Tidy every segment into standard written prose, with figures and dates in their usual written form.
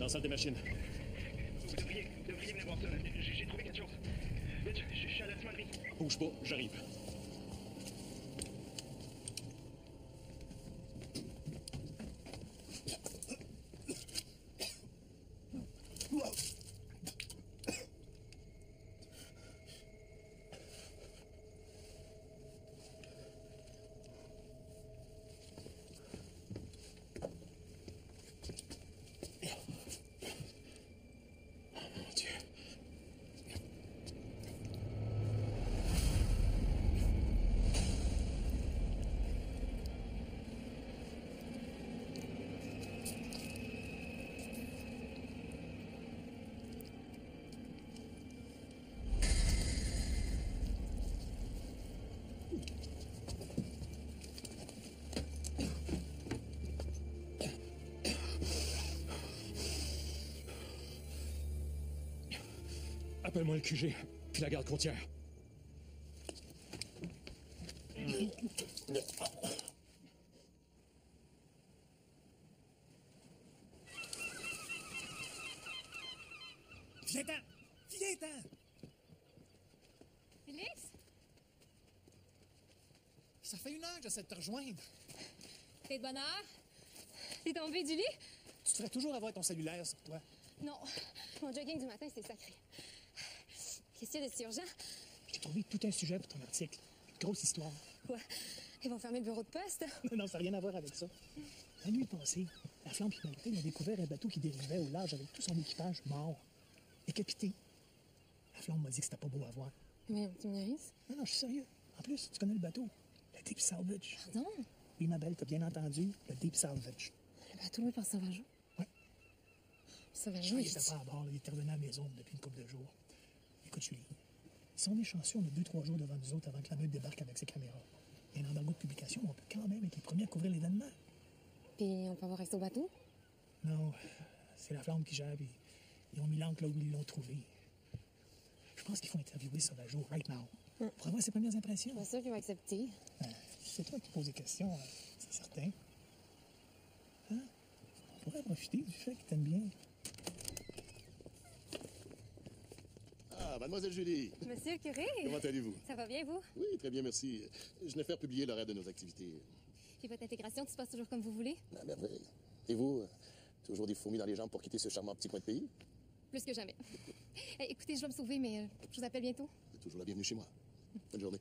la salle des machines. Vous devriez venir voir ça. J'ai trouvé quelque chose. Vite, je suis à la timonerie. Bouge pas, j'arrive. Appelle-moi le QG, puis la garde côtière. Viens-t'en! Viens-t'en! Félix? Ça fait 1 heure que j'essaie de te rejoindre. T'es de bonne heure? T'es tombé du lit? Tu devrais toujours avoir ton cellulaire sur toi. Non. Mon jogging du matin, c'est sacré. Qu'est-ce qu'il y a de si urgent? J'ai trouvé tout un sujet pour ton article. Une grosse histoire. Quoi? Ils vont fermer le bureau de poste? Non, ça n'a rien à voir avec ça. La nuit passée, la flamme Pimentel a découvert un bateau qui dérivait au large avec tout son équipage mort. Décapité. La flamme m'a dit que c'était pas beau à voir. Mais tu me niaises? Non, je suis sérieux. En plus, tu connais le bateau. Le Deep Salvage. Pardon? Oui, ma belle, t'as bien entendu. Le Deep Salvage. Le bateau loué par Sauvageau? Ouais. Sauvageau, Il était pas à bord, là. Il était revenu à la maison depuis une couple de jours. Écoute, Julie, si on est chanceux, on a 2-3 jours devant nous autres avant que la meute débarque avec ses caméras. Et dans l'embargo de publication, on peut quand même être les premiers à couvrir l'événement. Puis on peut avoir rester au bateau? Non, c'est la flamme qui gère, puis ils ont mis l'encre là où ils l'ont trouvé. Je pense qu'il faut interviewer Sauvageau right now. Pour avoir ses premières impressions. Pas sûr qu'ils vont accepter. C'est toi qui poses des questions, c'est certain. Hein? On pourrait profiter du fait que t'aimes bien. Ah, mademoiselle Julie. Monsieur le curé! Comment allez-vous? Ça va bien, vous? Oui, très bien, merci. Je vais faire publier l'horaire de nos activités. Puis votre intégration, tout se passe toujours comme vous voulez? À merveille. Et vous, toujours des fourmis dans les jambes pour quitter ce charmant petit coin de pays? Plus que jamais. Écoutez, je dois me sauver, mais je vous appelle bientôt. Vous êtes toujours la bienvenue chez moi. Bonne journée.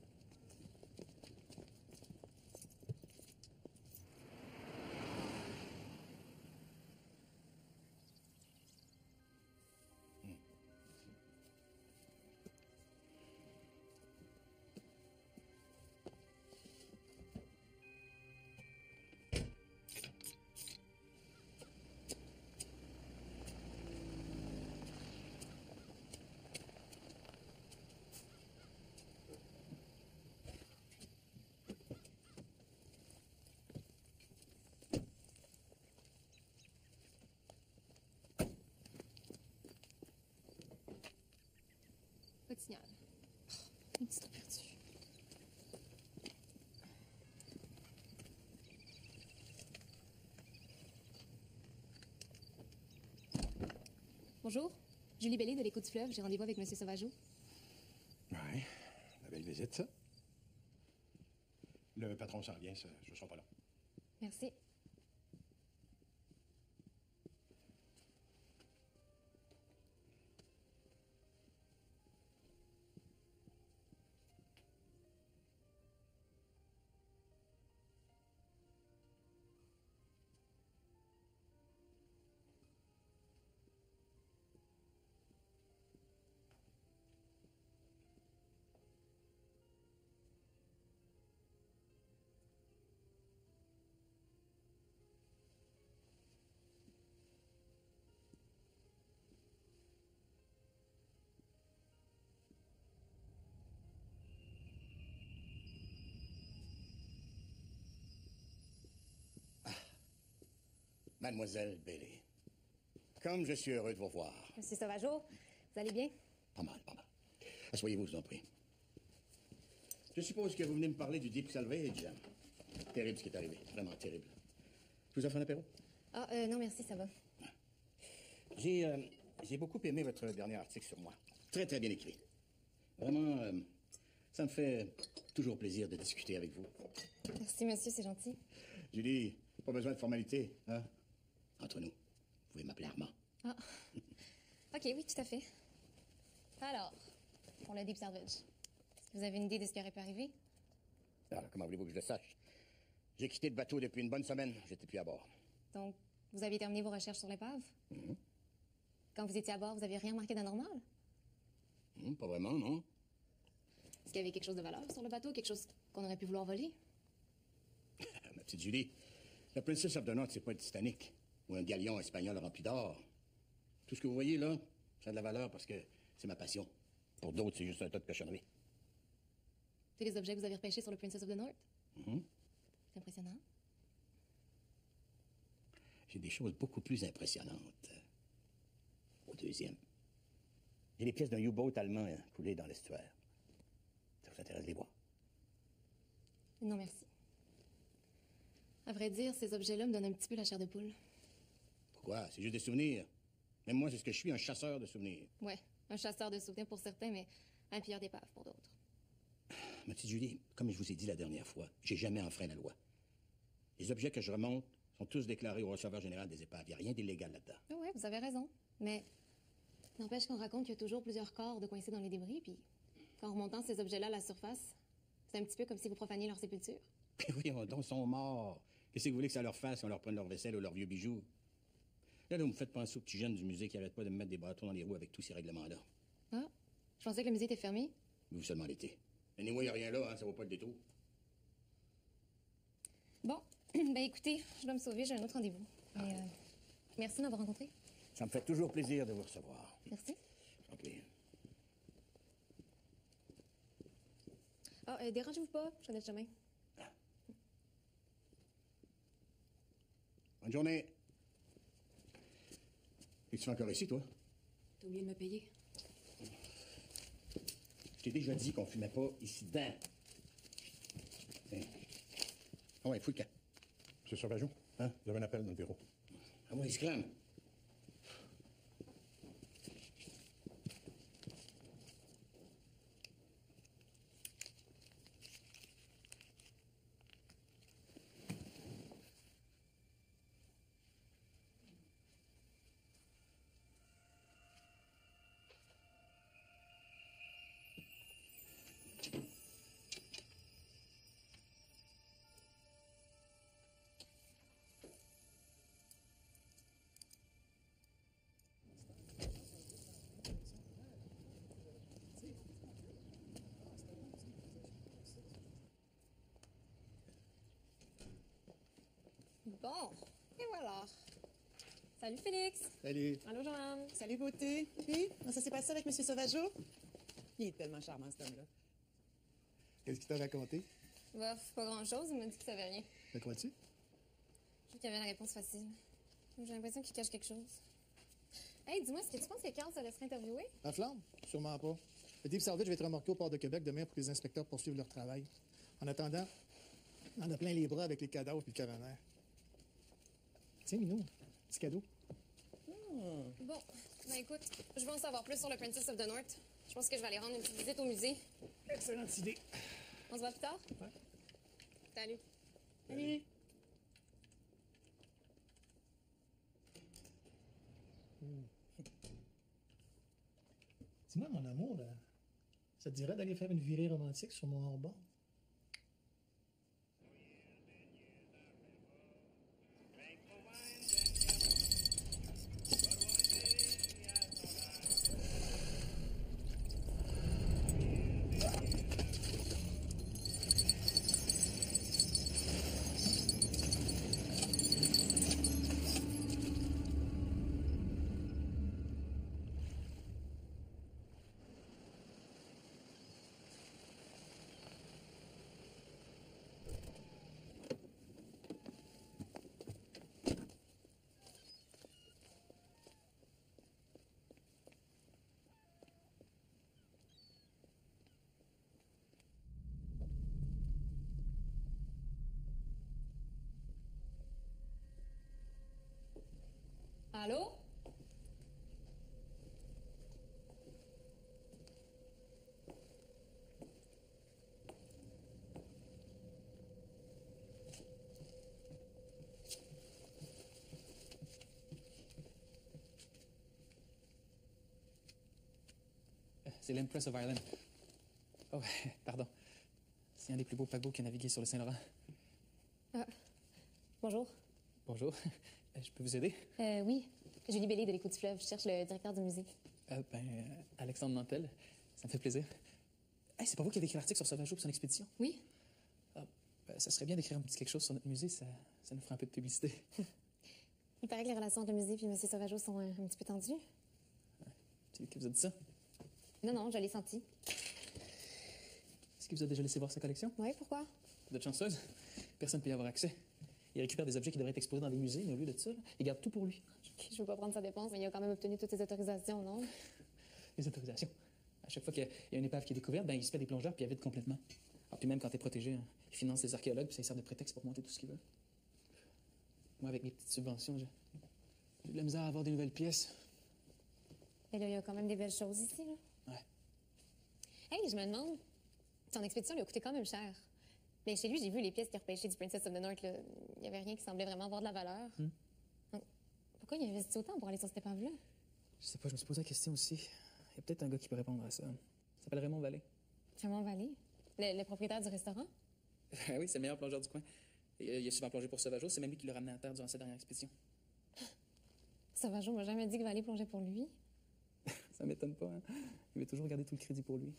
Pas de signal. Une petite temps perdu. Bonjour, Julie Bellé de l'Écho du Fleuve. J'ai rendez-vous avec M. Sauvageau. Ouais, la belle visite, ça. Le patron s'en vient, ça, je ne serai pas là. Merci. Mademoiselle Bellé, comme je suis heureux de vous voir. Monsieur Sauvageau, vous allez bien? Pas mal, pas mal. Asseyez-vous, je vous en prie. Je suppose que vous venez me parler du Deep Salvage. Terrible ce qui est arrivé, vraiment terrible. Je vous offre un apéro? Ah, non, merci, ça va. J'ai beaucoup aimé votre dernier article sur moi. Très, très bien écrit. Vraiment, ça me fait toujours plaisir de discuter avec vous. Merci, monsieur, c'est gentil. Julie, pas besoin de formalité, hein? Entre nous, vous pouvez m'appeler Armand. Ah. OK, oui, tout à fait. Alors, pour le Deep Salvage, est-ce que vous avez une idée de ce qui aurait pu arriver? Alors, comment voulez-vous que je le sache? J'ai quitté le bateau depuis une bonne semaine. J'étais plus à bord. Donc, vous avez terminé vos recherches sur l'épave? Quand vous étiez à bord, vous aviez rien remarqué d'anormal? Pas vraiment, non? Est-ce qu'il y avait quelque chose de valeur sur le bateau? Quelque chose qu'on aurait pu vouloir voler? Ma petite Julie, la Princess of the North, c'est pas le Titanic ou un galion espagnol rempli d'or. Tout ce que vous voyez là, ça a de la valeur parce que c'est ma passion. Pour d'autres, c'est juste un tas de cochonneries. Tous les objets que vous avez repêchés sur le Princess of the North? C'est impressionnant. J'ai des choses beaucoup plus impressionnantes. Au deuxième. J'ai les pièces d'un U-boat allemand coulé dans l'estuaire. Ça vous intéresse de les voir? Non, merci. À vrai dire, ces objets-là me donnent un petit peu la chair de poule. Pourquoi? C'est juste des souvenirs. Même moi, c'est ce que je suis, un chasseur de souvenirs. Ouais, un chasseur de souvenirs pour certains, mais un pilleur d'épave pour d'autres. Ma petite Julie, comme je vous ai dit la dernière fois, j'ai jamais enfreint la loi. Les objets que je remonte sont tous déclarés au receveur général des épaves. Il n'y a rien d'illégal là-dedans. Oui, vous avez raison. Mais n'empêche qu'on raconte qu'il y a toujours plusieurs corps de coincés dans les débris, puis qu'en remontant ces objets-là à la surface, c'est un petit peu comme si vous profaniez leur sépulture. Voyons donc, ils sont morts. Qu'est-ce que vous voulez que ça leur fasse si on leur prenne leur vaisselle ou leurs vieux bijoux? Là, vous me faites penser aux petits jeunes du musée qui n'arrêtent pas de me mettre des bâtons dans les roues avec tous ces règlements-là. Ah, je pensais que le musée était fermé. Vous seulement l'été. Anyway, il n'y a rien là, hein, ça vaut pas le détour. Bon, ben écoutez, je dois me sauver, j'ai un autre rendez-vous. Mais merci de m'avoir rencontré. Ça me fait toujours plaisir de vous recevoir. Merci. Je vous en prie. Ah, dérangez-vous pas, je connais le chemin. Bonne journée. Et tu fais encore ici, toi? T'as oublié de me payer. Je t'ai déjà dit qu'on fumait pas ici dedans. Tiens. Ah ouais, fouille le camp. Monsieur Sauvageau, Hein? vous avez un appel dans le bureau. Ah ouais, il se crame. Bon, et voilà. Salut Félix. Salut. Allô Joanne. Salut, beauté. Puis, comment ça s'est passé avec M. Sauvageau? Il est tellement charmant, cet homme-là. Qu'est-ce qu'il t'a raconté? Bof, pas grand-chose, il m'a dit qu'il savait rien. De crois-tu? Je sais qu'il y avait la réponse facile. J'ai l'impression qu'il cache quelque chose. Hey, dis-moi, est-ce que tu penses que Carl se laisserait interviewer? La flamme? Sûrement pas. Le Deep Salvage va être remorqué au port de Québec demain pour que les inspecteurs poursuivent leur travail. En attendant, on en a plein les bras avec les cadavres et le coroner. Tiens, Minou, petit cadeau. Bon, ben écoute, je veux en savoir plus sur le Princess of the North. Je pense que je vais aller rendre une petite visite au musée. Excellente idée. On se voit plus tard? Ouais. Salut. Salut. Dis-moi, mon amour, là, ça te dirait d'aller faire une virée romantique sur mon hors-bord? Allô? C'est l'Empress of Ireland. Oh, pardon. C'est un des plus beaux paquebots qui a navigué sur le Saint-Laurent. Ah, bonjour. Bonjour. Je peux vous aider? Oui. Julie Bellé de l'Écho du Fleuve. Je cherche le directeur du musée. Alexandre Nantel. Ça me fait plaisir. Hey, c'est pas vous qui avez écrit l'article sur Sauvageau pour son expédition? Oui. Ça serait bien d'écrire un petit quelque chose sur notre musée. Ça nous ferait un peu de publicité. Il paraît que les relations entre le musée et M. Sauvageau sont un petit peu tendues. C'est lui qui vous a dit ça? Non, non, je l'ai senti. Est-ce qu'il vous a déjà laissé voir sa collection? Oui, pourquoi? Vous êtes chanceuse. Personne ne peut y avoir accès. Il récupère des objets qui devraient être exposés dans des musées, mais au lieu de ça, il garde tout pour lui. Je veux pas prendre sa dépense, mais il a quand même obtenu toutes ses autorisations, non? Les autorisations. À chaque fois qu'il y a une épave qui est découverte, ben, il se fait des plongeurs puis il vide complètement. Alors, puis même quand t'es protégé, hein, il finance des archéologues puis ça lui sert de prétexte pour monter tout ce qu'il veut. Moi, avec mes petites subventions, j'ai de la misère à avoir des nouvelles pièces. Et là, il y a quand même des belles choses ici, là. Ouais. Hey, je me demande, son expédition lui a coûté quand même cher. Mais chez lui, j'ai vu les pièces qu'il a repêchées du Princess of the North, là. Il n'y avait rien qui semblait vraiment avoir de la valeur. Donc, pourquoi il a investi autant pour aller sur cette épave-là? Je sais pas, je me suis posé la question aussi. Il y a peut-être un gars qui peut répondre à ça. Il s'appelle Raymond Vallée. Raymond Vallée? Le propriétaire du restaurant? Oui, c'est le meilleur plongeur du coin. Il a souvent plongé pour Sauvageau. C'est même lui qui l'a ramené à terre durant sa dernière expédition. Sauvageau m'a jamais dit que Vallée plongeait pour lui. Ça m'étonne pas, hein? Il veut toujours garder tout le crédit pour lui.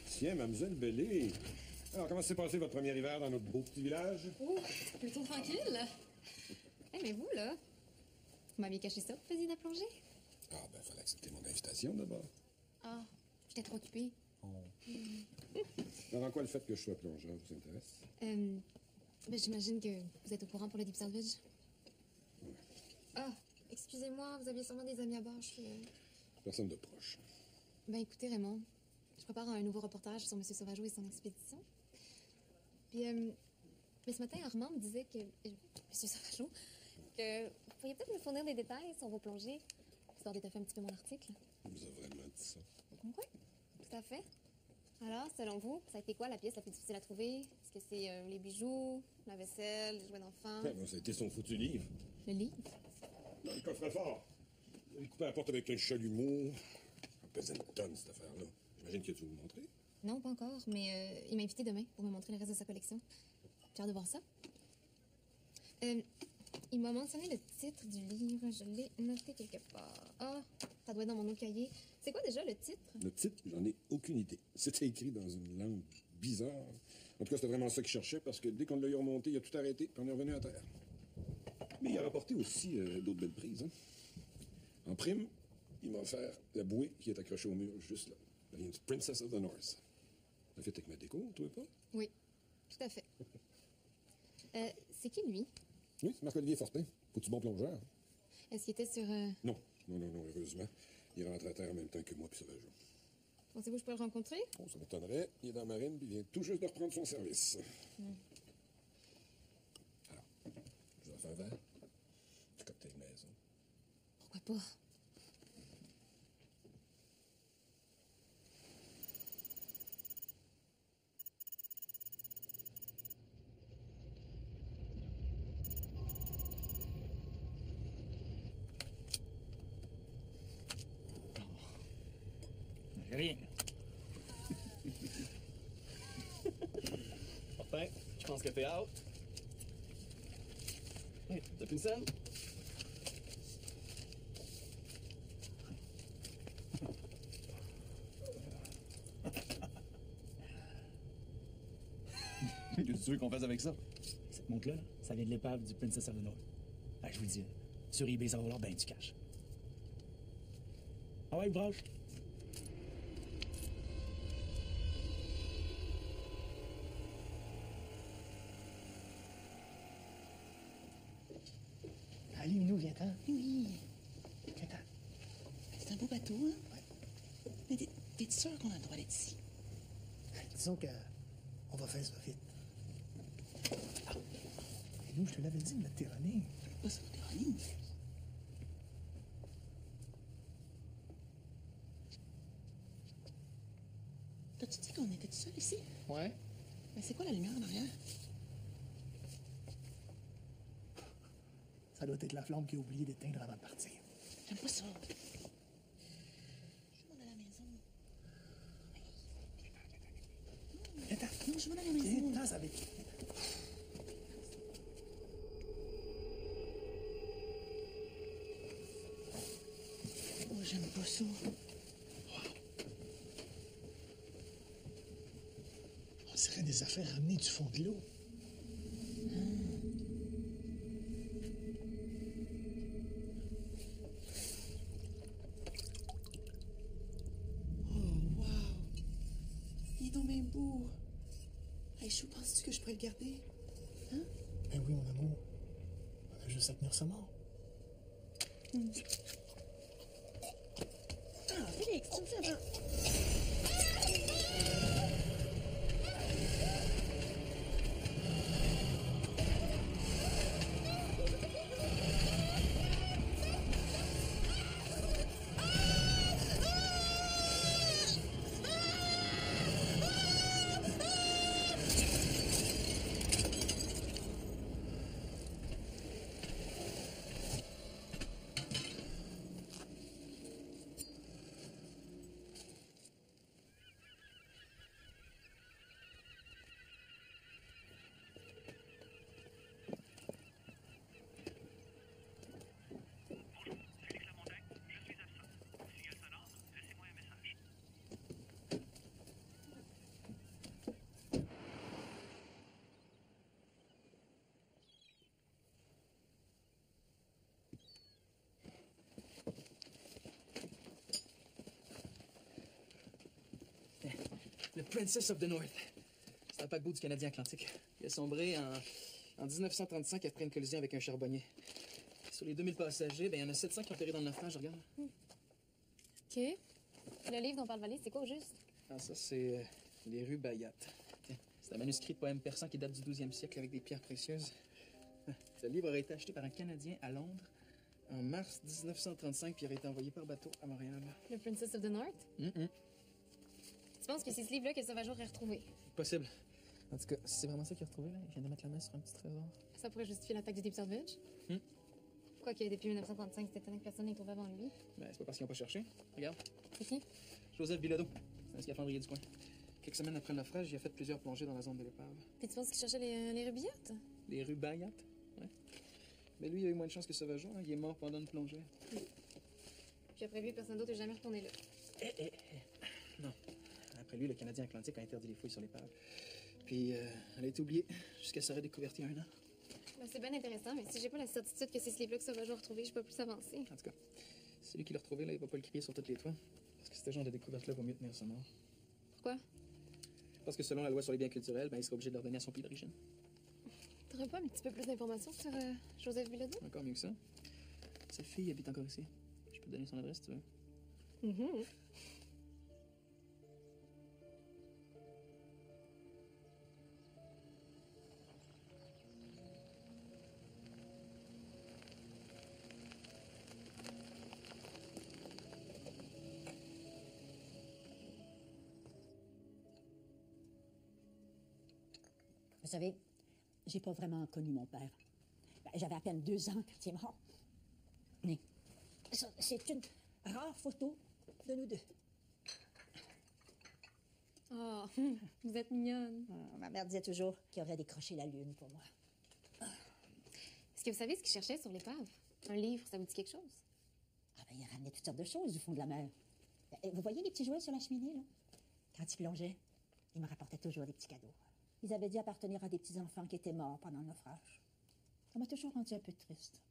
Tiens, mademoiselle Bellé. Alors, comment s'est passé votre premier hiver dans notre beau petit village? Ouh, plutôt tranquille. Mais vous, là, vous m'aviez caché ça, vous faisiez de la plongée? Ah, ben, fallait accepter mon invitation d'abord. Ah, j'étais trop occupée. Alors, en quoi le fait que je sois plongeur vous intéresse? J'imagine que vous êtes au courant pour le Deep Salvage. Ah, excusez-moi, vous aviez sûrement des amis à bord. Personne de proche. Ben écoutez, Raymond, je prépare un nouveau reportage sur M. Sauvageau et son expédition. Puis, mais ce matin, Armand me disait que... M. Sauvageau, que vous pourriez peut-être me fournir des détails sur vos plongées, histoire d'étoffer un petit peu mon article. Il vous a vraiment dit ça? Oui, tout à fait. Alors, selon vous, ça a été quoi la pièce la plus difficile à trouver? Est-ce que c'est les bijoux, la vaisselle, les jouets d'enfants? Ouais, bon, ça a été son foutu livre. Le livre? Dans le coffre-fort. Il coupait la porte avec un chalumeau. Ça pesait une tonne, cette affaire-là. J'imagine que tu veux me montrer. Non, pas encore, mais il m'a invité demain pour me montrer le reste de sa collection. J'ai hâte de voir ça. Il m'a mentionné le titre du livre. Je l'ai noté quelque part. Ah, ça doit être dans mon autre cahier. C'est quoi déjà le titre? Le titre, j'en ai aucune idée. C'était écrit dans une langue bizarre. En tout cas, c'était vraiment ça qu'il cherchait parce que dès qu'on l'a eu remonté, il a tout arrêté puis on est revenu à terre. Mais il a rapporté aussi d'autres belles prises. Hein. En prime, il m'a offert la bouée qui est accrochée au mur juste là. Il y a une Princess of the North. Ça fait avec ma déco, tu vois pas? Oui, tout à fait. C'est qui, lui? Oui, c'est Marc-Olivier Fortin. Faut-tu bon plongeur? Est-ce qu'il était sur... Non, heureusement. Il rentre à terre en même temps que moi puis Sauvageau. Pensez-vous que je peux le rencontrer? Oh, ça m'étonnerait. Il est dans la marine puis il vient tout juste de reprendre son service. Alors, je vous en fais un verre? Du cocktail maison. Pourquoi pas? J'ai rien. Enfin, je pense que t'es out. Hey, t'as plus une scène? Qu'est-ce que tu veux qu'on fasse avec ça? Cette montre-là, ça vient de l'épave du Princess of the North. Je vous le dis, sur eBay, ça va valoir bien du cash. Ah ouais, branche. Allez, Minou, viens-t'en. Oui. Viens-t'en. C'est un beau bateau, hein? Ouais. Mais t'es sûr qu'on a le droit d'être ici? Disons que on va faire ça vite. Minou, je te l'avais dit de mettre tes running. Pas ça, t'es running. T'as-tu dit qu'on était tout seul ici? Ouais. Mais c'est quoi la lumière en arrière? Ça doit être la flamme qui a oublié d'éteindre avant de partir. J'aime pas ça. Je m'en à la maison. Attends. Non, je m'en à la maison. Attends, ça va. Oh, j'aime pas ça. On dirait des affaires ramenées du fond de l'eau. Oh, wow. Il est donc bien beau. Hey, Chou, penses-tu que je pourrais le garder? Hein? Ben oui, mon amour. On a juste à tenir ça mort. Ah, Félix, tu me dis avant. Le Princess of the North. C'est un paquebot du Canadien Atlantique. Il a sombré en 1935 après une collision avec un charbonnier. Sur les 2000 passagers, ben, il y en a 700 qui ont péri dans le naufrage, regarde. OK. Le livre dont parle Valérie, c'est quoi au juste? Ah, ça, c'est les rues Bayat. Tiens, c'est un manuscrit de poème persan qui date du 12e siècle avec des pierres précieuses. Ce livre aurait été acheté par un Canadien à Londres en mars 1935 puis il aurait été envoyé par bateau à Montréal. Le Princess of the North? Tu penses que c'est ce livre-là que Sauvageau aurait retrouvé? Possible. En tout cas, c'est vraiment ça qu'il a retrouvé, là. Il vient de mettre la main sur un petit trésor. Ça pourrait justifier l'attaque du Deep Salvage? Quoique depuis 1935, c'était étonnant que personne n'ait trouvé avant lui. Ben, c'est pas parce qu'ils n'ont pas cherché. Regarde. C'est qui? Joseph Bilodeau. C'est un scaphandrier du coin. Quelques semaines après le naufrage, il a fait plusieurs plongées dans la zone de l'épave. Puis tu penses qu'il cherchait les rubillettes? Les rues Bayat? Ouais. Mais lui, il a eu moins de chance que Sauvageau, hein. Il est mort pendant une plongée. Puis après lui, personne d'autre n'est jamais retourné là. Non. Après lui, le Canadien Atlantique a interdit les fouilles sur l'épave. Puis, elle a été oubliée jusqu'à sa redécouverte il y a 1 an. Ben, c'est bien intéressant, mais si j'ai pas la certitude que c'est ce livre-là que Sauvageau a retrouvé, je peux plus avancer. En tout cas, celui qui l'a retrouvé, là, il va pas le crier sur tous les toits. Parce que ce genre de découverte-là vaut mieux tenir sa mort. Pourquoi? Parce que selon la loi sur les biens culturels, ben, il sera obligé de leur donner à son pays d'origine. T'aurais pas un petit peu plus d'informations sur Joseph Bilodeau? Encore mieux que ça. Sa fille habite encore ici. Je peux te donner son adresse, si tu veux. Vous savez, j'ai pas vraiment connu mon père. Ben, j'avais à peine 2 ans quand il est mort. Mais ça, c'est une rare photo de nous deux. Oh, vous êtes mignonne. Ah, ma mère disait toujours qu'il aurait décroché la lune pour moi. Est-ce que vous savez ce qu'il cherchait sur l'épave? Un livre, ça vous dit quelque chose? Ah ben, il ramenait toutes sortes de choses du fond de la mer. Et vous voyez les petits jouets sur la cheminée, là? Quand il plongeait, il me rapportait toujours des petits cadeaux. Ils avaient dû appartenir à des petits-enfants qui étaient morts pendant le naufrage. Ça m'a toujours rendu un peu triste.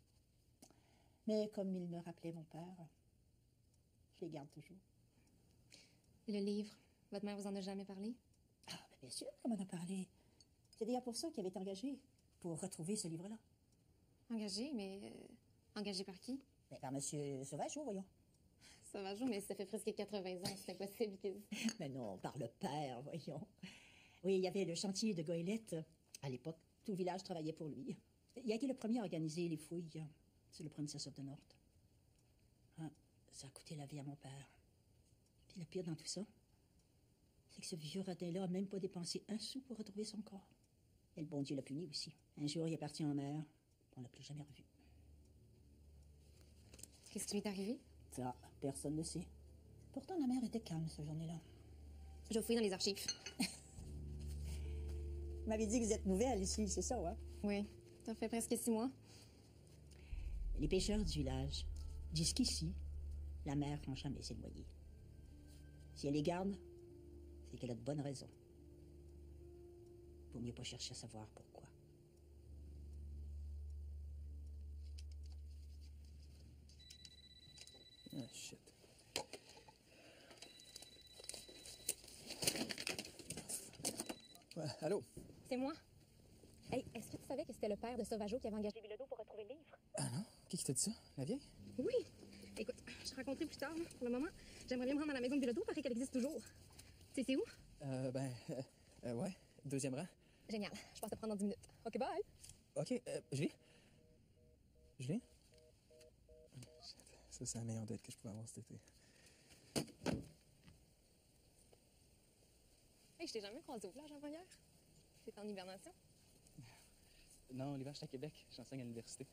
Mais comme il me rappelait mon père, je les garde toujours. Et le livre, votre mère vous en a jamais parlé? Ah, ben bien sûr qu'elle m'en a parlé. C'est d'ailleurs pour ça qu'il avait été engagé, pour retrouver ce livre-là. Engagé, mais engagé par qui? Ben, par Monsieur Sauvageau, voyons. Sauvageau, mais ça fait presque 80 ans, c'est impossible que... Mais non, par le père, voyons. Oui, il y avait le chantier de Goélette. À l'époque, tout le village travaillait pour lui. Il a été le premier à organiser les fouilles sur le Princess of the North. Ah, ça a coûté la vie à mon père. Puis le pire dans tout ça, C'est que ce vieux radin-là a même pas dépensé un sou pour retrouver son corps. Et le bon Dieu l'a puni aussi. Un jour, il est parti en mer. On l'a plus jamais revu. Qu'est-ce qui lui est arrivé? Ça, personne ne sait. Pourtant, la mer était calme ce journée-là. Je vais fouiller dans les archives. Vous m'avez dit que vous êtes nouvelle ici, c'est ça, hein? Oui, ça fait presque 6 mois. Les pêcheurs du village disent qu'ici, la mer n'a jamais s'est noyée. Si elle les garde, c'est qu'elle a de bonnes raisons. Vaut mieux pas chercher à savoir pourquoi. Ah, shit. Ouais, allô? C'est moi. Hey, est-ce que tu savais que c'était le père de Sauvageau qui avait engagé Bilodeau pour retrouver le livre? Ah non? Qui t'a dit ça? La vieille? Oui. Écoute, je te raconterai plus tard. Pour le moment, j'aimerais bien me rendre à la maison de Bilodeau. Paraît qu'elle existe toujours. Tu sais, c'est où? Ouais. 2e rang. Génial. Je passe te prendre dans 10 minutes. OK, bye. OK, Julie? Julie? Ça, c'est la meilleure date que je pouvais avoir cet été. Hey, je t'ai jamais croisé au plage avant hier. T'es en hibernation? Non, l'hiver, je suis à Québec. J'enseigne à l'université.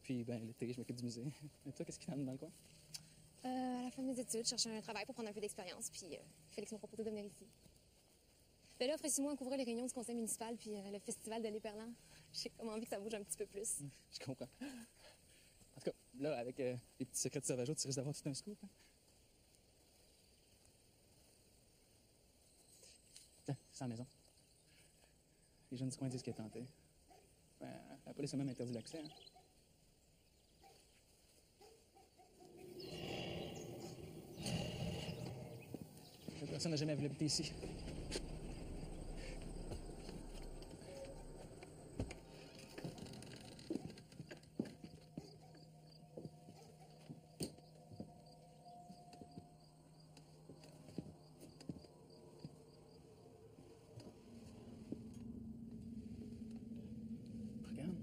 Puis, l'été, je m'occupe du musée. Et toi, qu'est-ce qui t'amène dans le coin? À la fin de mes études, je cherchais un travail pour prendre un peu d'expérience. Puis, Félix m'a proposé de venir ici. Ben là, offre 6 mois à couvrir les réunions du conseil municipal puis le festival de l'Éperlan. J'ai comme envie que ça bouge un petit peu plus. Je comprends. En tout cas, là, avec les petits secrets de Sauvageau, tu risques d'avoir tout un scoop. Hein? Tiens, c'est à la maison. Les jeunes du coin disent qu'elle est tentée. La police a même interdit l'accès. Hein? Personne n'a jamais voulu habiter ici. Regarde.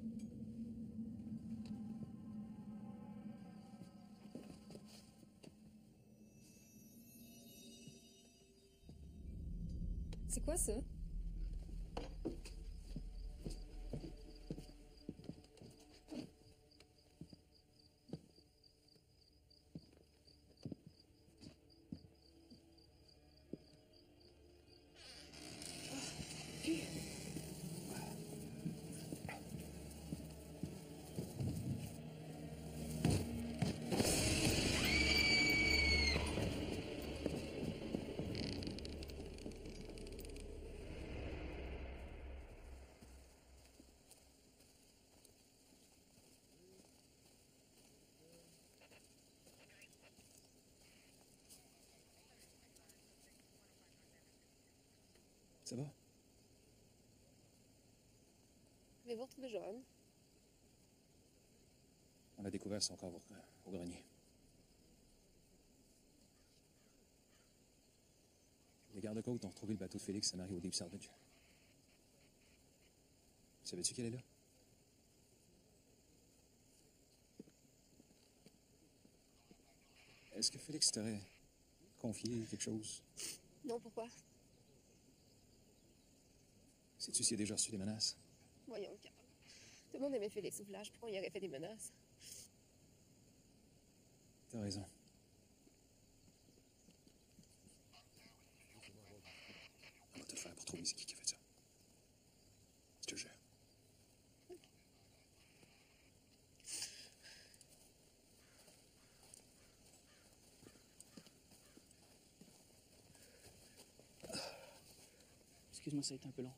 C'est quoi ça? Ça va? Avez-vous retrouvé Joanne? On a découvert son corps au grenier. Les gardes-côtes ont retrouvé le bateau de Félix à Marie au Deep Salvage. Savais-tu qu'elle est là? Est-ce que Félix t'aurait confié quelque chose? Non, pourquoi? Sais-tu s'il a déjà reçu des menaces? Voyons, Carl. Tout le monde aimait Félix au village. Pourquoi il aurait fait des menaces? T'as raison. On va te le faire pour trouver c'est qui a fait ça. Je te jure. Excuse-moi, ça a été un peu long.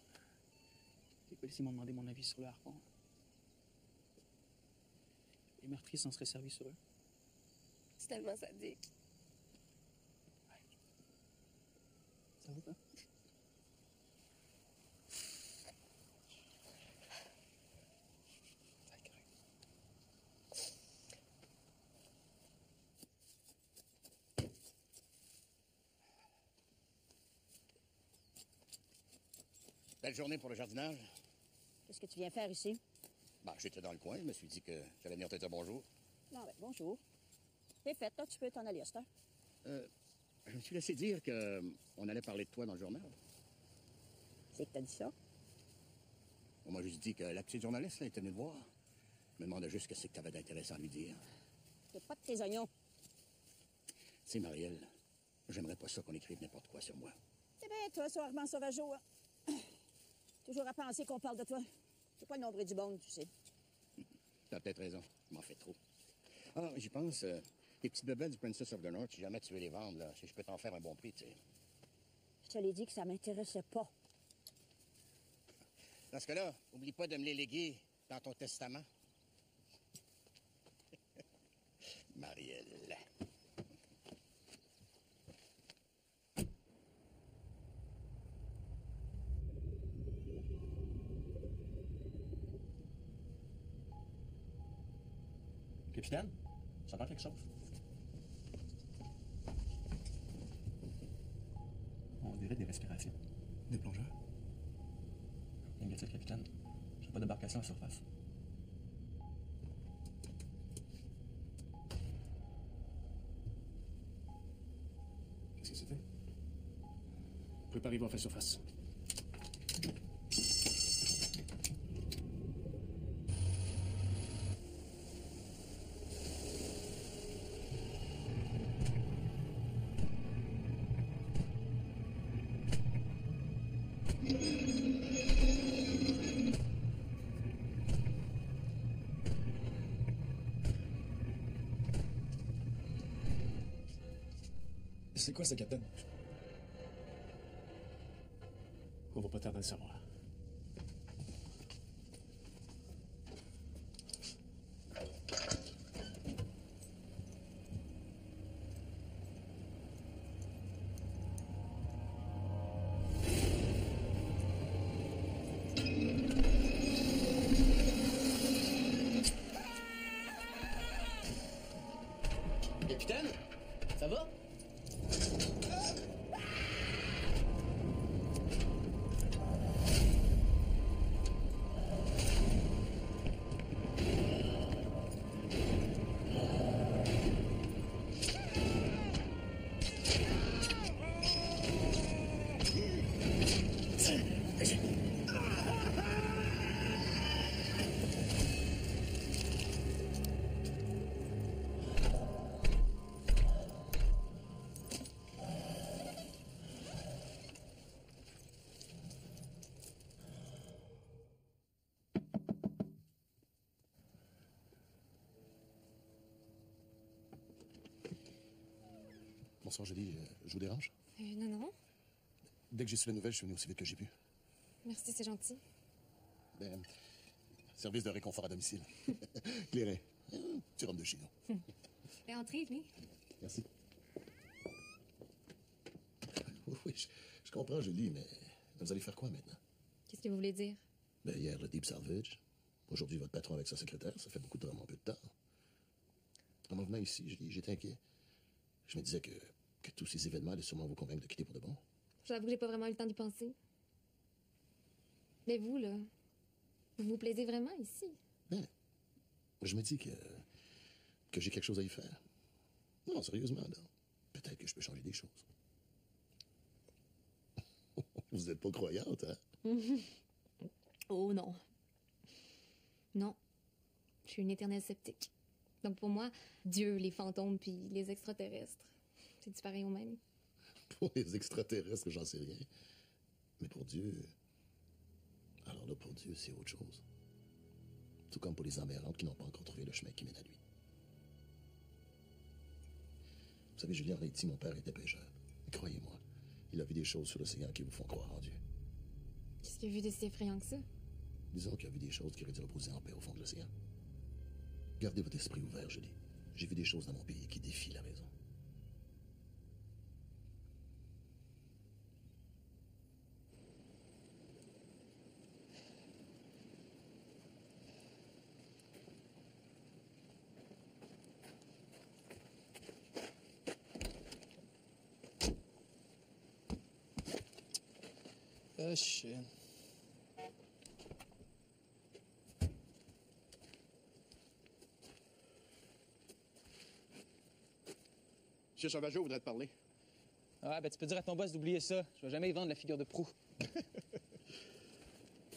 Les policiers m'ont demandé mon avis sur le harpon. Les meurtriers s'en seraient servis sur eux. C'est tellement sadique. Ça vaut pas? Belle journée pour le jardinage. Qu'est-ce que tu viens faire ici? J'étais dans le coin, je me suis dit que j'allais venir te dire bonjour. Ah ben, bonjour. C'est fait, là, tu peux t'en aller à cette heure. Je me tu laissé dire qu'on allait parler de toi dans le journal? C'est que t'as dit ça? On m'a juste dit que la petite journaliste là, était venue te voir. Je me demandais juste ce que t'avais d'intéressant à lui dire. C'est pas de tes oignons. Tu sais, Marielle, j'aimerais pas ça qu'on écrive n'importe quoi sur moi. C'est bien, toi, ce Armand Sauvageau. Hein? Toujours à penser qu'on parle de toi. C'est pas le nombril du monde, tu sais. T'as peut-être raison. Je m'en fais trop. Ah, j'y pense. Les petites bébelles du Princess of the North, si jamais tu veux les vendre, là, je peux t'en faire un bon prix, tu sais. Je te l'ai dit que ça m'intéressait pas. Dans ce cas-là, oublie pas de me les léguer dans ton testament. Marielle. Capitaine, ça va quelque chose? On dirait des respirations. Des plongeurs? Négatif, capitaine. J'ai pas d'embarcation à surface. Qu'est-ce que c'était? Préparez-vous à faire surface. C'est quoi ça, capitaine? On va pas tarder à le savoir. Capitaine? Ça va? Bonsoir, Julie. Je vous dérange? Non, non. Dès que j'ai su la nouvelle, je suis venu aussi vite que j'ai pu. Merci, c'est gentil. Ben, service de réconfort à domicile. Clairet. Petit rhum de chez nous. Et entrez, venez. Merci. Oui, je comprends, Julie, mais vous allez faire quoi maintenant? Qu'est-ce que vous voulez dire? Ben, hier, le Deep Salvage. Aujourd'hui, votre patron avec sa secrétaire. Ça fait beaucoup de drame en peu de temps. En m'en venant ici, Julie, j'étais inquiet. Je me disais que tous ces événements allaient sûrement vous convaincre de quitter pour de bon. J'avoue que j'ai pas vraiment eu le temps d'y penser. Mais vous, là, vous vous plaisez vraiment ici? Ben, je me dis que j'ai quelque chose à y faire. Non, sérieusement, là. Peut-être que je peux changer des choses. Vous n'êtes pas croyante, hein? Oh non. Non. Je suis une éternelle sceptique. Donc pour moi, Dieu, les fantômes puis les extraterrestres, c'est du pareil au même. Pour les extraterrestres, j'en sais rien. Mais pour Dieu... Alors là, pour Dieu, c'est autre chose. Tout comme pour les âmes errantes qui n'ont pas encore trouvé le chemin qui mène à lui. Vous savez, Julien, en Haïti, mon père était pêcheur. Croyez-moi, il a vu des choses sur l'océan qui vous font croire en Dieu. Qu'est-ce qu'il a vu de si effrayant que ça? Disons qu'il a vu des choses qui auraient dû reposer en paix au fond de l'océan. Gardez votre esprit ouvert, Julie. J'ai vu des choses dans mon pays qui défient la raison. Oh, shit. Monsieur Sauvageau voudrait te parler. Ah, ben tu peux dire à ton boss d'oublier ça. Je vais jamais y vendre la figure de proue.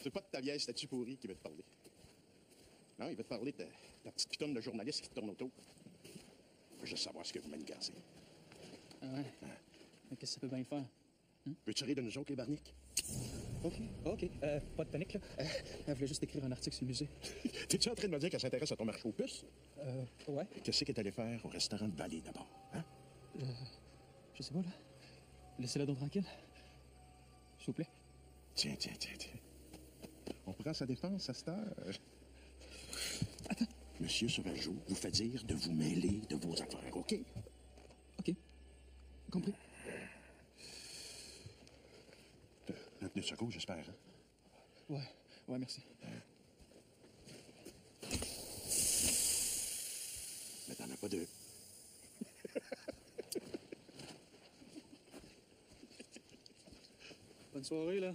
C'est pas de ta vieille statue pourrie qui veut te parler. Non, il veut te parler de la petite pitonne de journaliste qui te tourne autour. Je veux juste savoir ce que vous manigancez. Ah ouais? Mais qu'est-ce que ça peut bien faire? Veux-tu rire de nous autres, les barniques? OK. Pas de panique, là. Elle voulait juste écrire un article sur le musée. T'es-tu en train de me dire qu'elle s'intéresse à ton marché aux puces? Ouais. Qu'est-ce qu'elle est allée faire au restaurant de Vallée, d'abord? Hein? Je sais pas, là. Laissez-la donc tranquille. S'il vous plaît. Tiens. On prend sa défense à cette heure. Attends. Monsieur Sauvageau vous fait dire de vous mêler de vos affaires, OK? OK. Compris. Un pneu de secours, j'espère. Hein? Ouais, merci. Mais t'en as pas deux. Bonne soirée, là.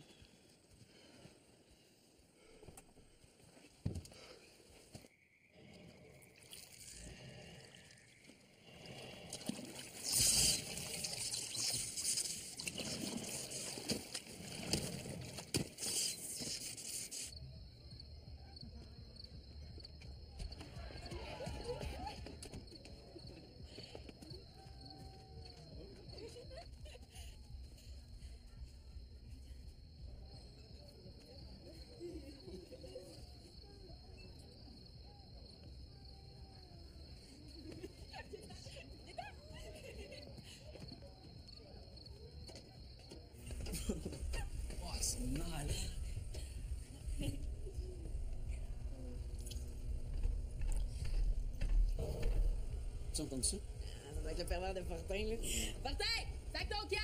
Oh, c'est mal. Tu entends ça? Ça doit être le pervers de Fortin, là. Fortin! Sac ton camp!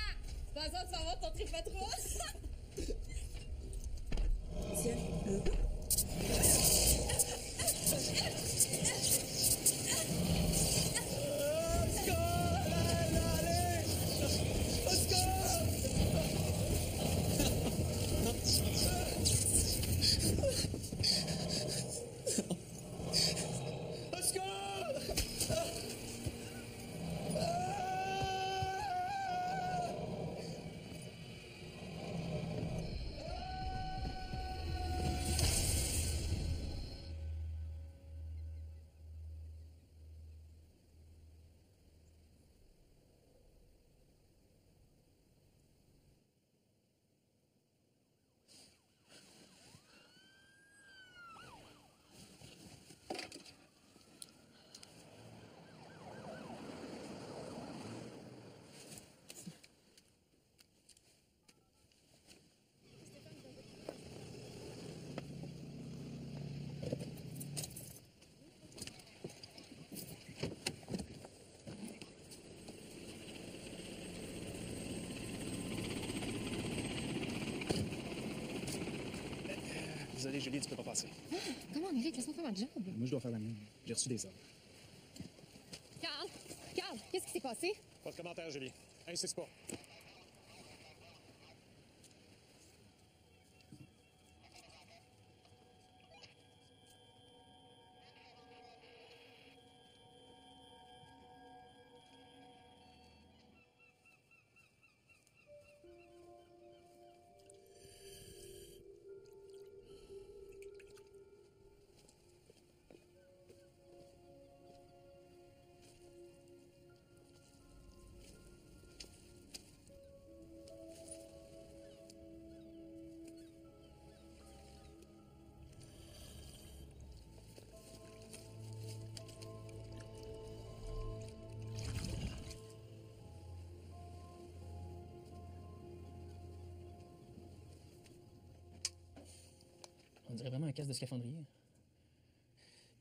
C'est pas ça, tu vas voir ton trip à trois? Tiens. Désolé, Julie, tu peux pas passer. Comment, Eric? Laisse-moi faire ma job. Moi, je dois faire la mienne. J'ai reçu des ordres. Carl, qu'est-ce qui s'est passé? Pas de commentaire, Julie. Insiste pas. On dirait vraiment un casque de scaphandrier.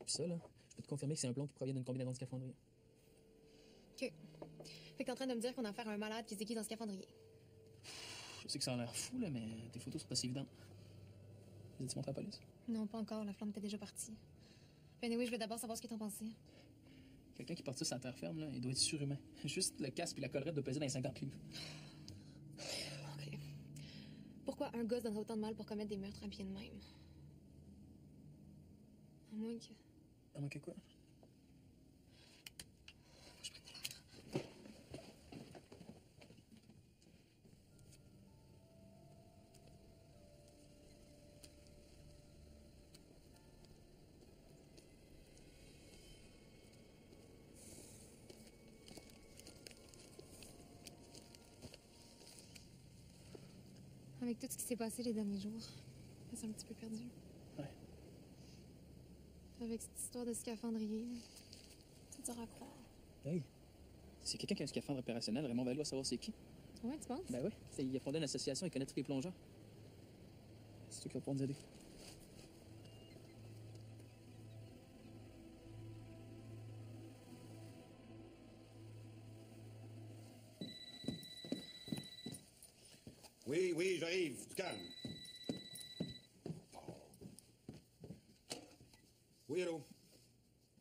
Puis ça, là, je peux te confirmer que c'est un plomb qui provient d'une combinaison de scaphandrier. OK. Fait que t'es en train de me dire qu'on a affaire à un malade qui se déguise en scaphandrier. Je sais que ça a l'air fou, là, mais tes photos sont pas si évidentes. Les as-tu montré à la police? Non, pas encore. La flamme était déjà partie. Ben oui, je veux d'abord savoir ce que t'en pensais. Quelqu'un qui porte ça sur la terre ferme, là, il doit être surhumain. Juste le casque et la collerette doivent peser dans les 50 livres. OK. Pourquoi un gosse donnerait autant de mal pour commettre des meurtres habillés de même? À moins que... À moins que quoi? Faut que je prenne de l'air. Avec tout ce qui s'est passé les derniers jours, je me sens un petit peu perdue. Ouais. Avec cette histoire de scaphandrier, là. C'est dur à croire. Hey, c'est quelqu'un qui a un scaphandre opérationnel. Raymond Vallée va savoir c'est qui. Ouais, tu penses? Ben oui. Il a fondé une association, il connaît tous les plongeurs. C'est toi qui vas pouvoir nous aider. Oui, oui, j'arrive. Du calme. Oui, allô?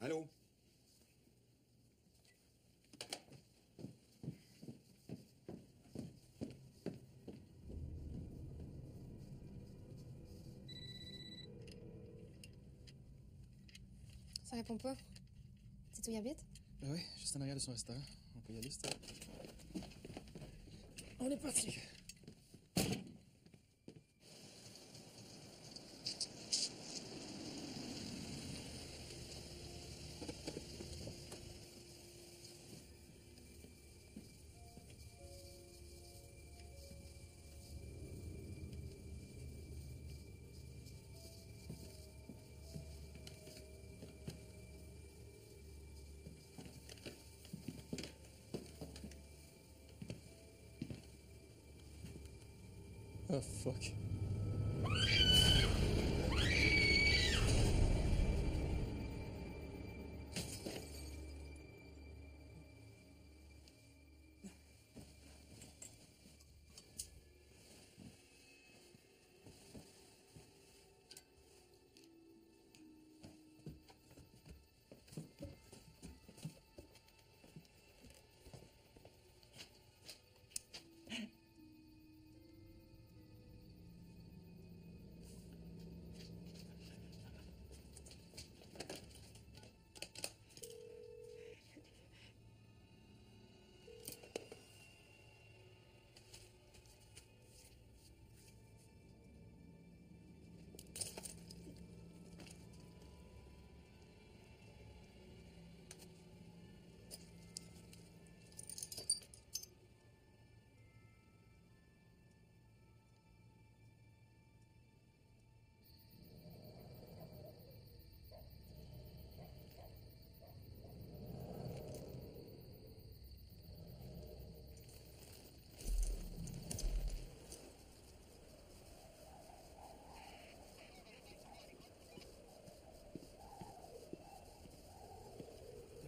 Allô? Ça répond pas. C'est où il habite? Ben oui, juste en arrière de son restaurant. On peut y aller, c'est... On est parti. Oh, fuck.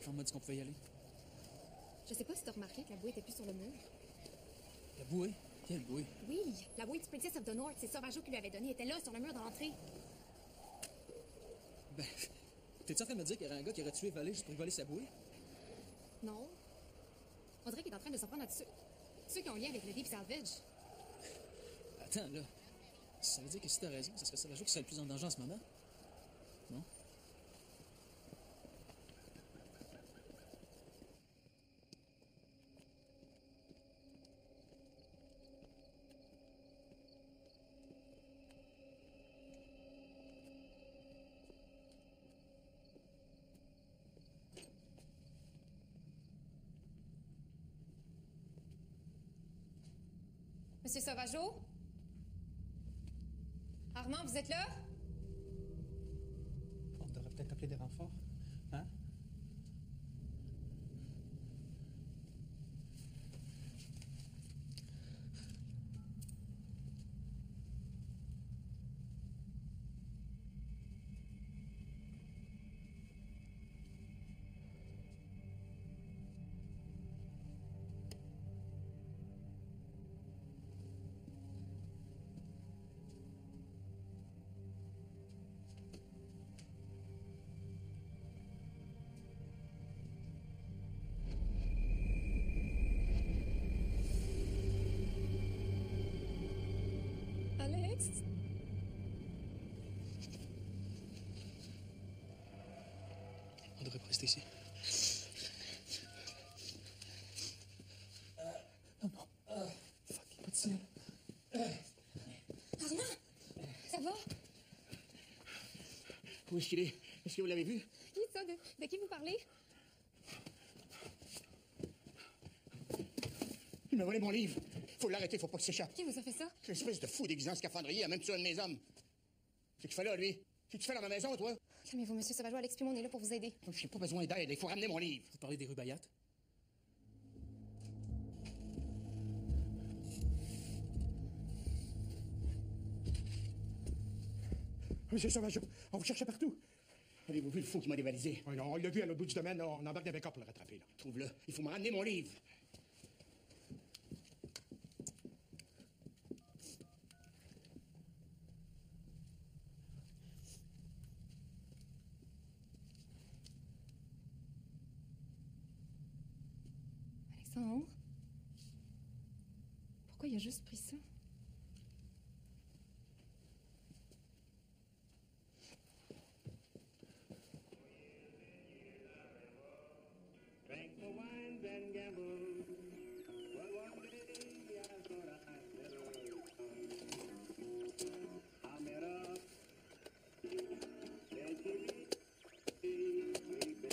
On m'a dit qu'on pouvait y aller. Je sais pas si t'as remarqué que la bouée était plus sur le mur. La bouée? Quelle bouée? Oui, la bouée du Princess of the North, c'est Sauvageau qui lui avait donné, était là, sur le mur de l'entrée. Ben, t'es-tu en train de me dire qu'il y aurait un gars qui aurait tué Vallée juste pour lui voler sa bouée? Non. On dirait qu'il est en train de s'en prendre à ceux qui ont lien avec le Deep Salvage. Attends, là. Ça veut dire que si t'as raison, ça serait Sauvageau qui serait le plus en danger en ce moment? Non? Monsieur Sauvageau? Armand, vous êtes là? On devrait peut-être appeler des renforts. Hein? Alex? On devrait pas rester ici. Non, non. Fuck, pas de ciel. Armand? Ça va? Où est-ce qu'il est? Est-ce que vous l'avez vu? Qui est ça? De qui vous parlez? Il m'a volé mon livre. Faut l'arrêter, faut pas qu'il s'échappe. Qui vous a fait ça? Quelle espèce de fou déguisé en scaphandrier a même tué un de mes hommes. Qu'est-ce qu'il fait là, lui? Qu'est-ce que tu fais dans ma maison, toi? Calmez-vous, monsieur Sauvageau. Alex Pimon, on est là pour vous aider. J'ai pas besoin d'aide, il faut ramener mon livre. Vous parlez des rues Bayat? Monsieur Sauvageau, on vous cherche partout. Avez-vous vu le fou qui m'a dévalisé? Oui, non, on l'a vu à l'autre bout du domaine, on embarque d'un backup pour le rattraper. Là. Trouve-le, il faut me ramener mon livre. Alexandre? Pourquoi il a juste pris ça? Drank my wines and gambled. But one day I thought I'd better I met up. Said to me, baby.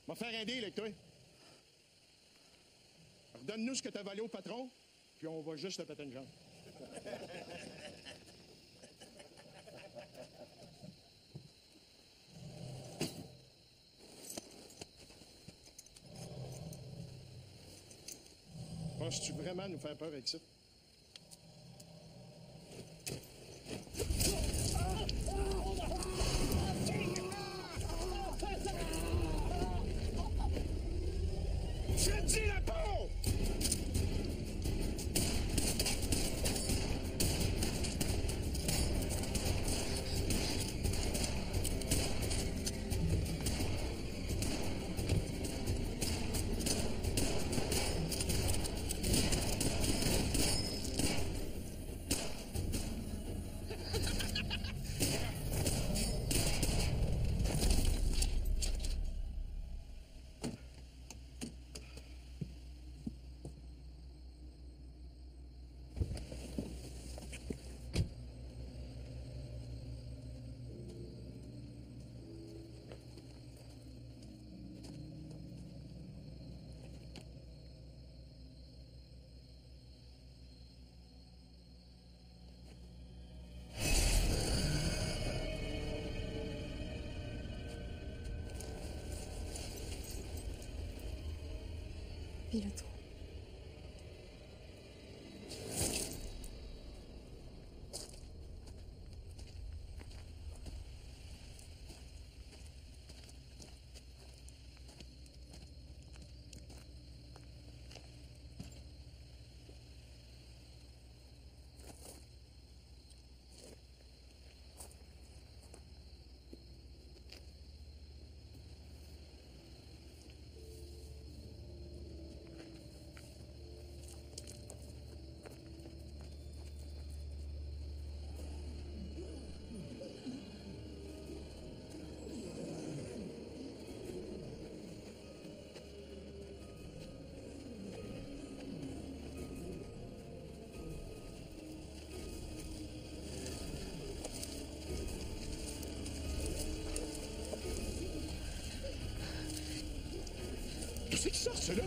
On va faire un deal avec toi. Redonne-nous ce que t'as volé au patron, puis on va juste te péter une jambe. Penses-tu vraiment nous faire peur avec ça? Je te dis la peau! Piloto. cela?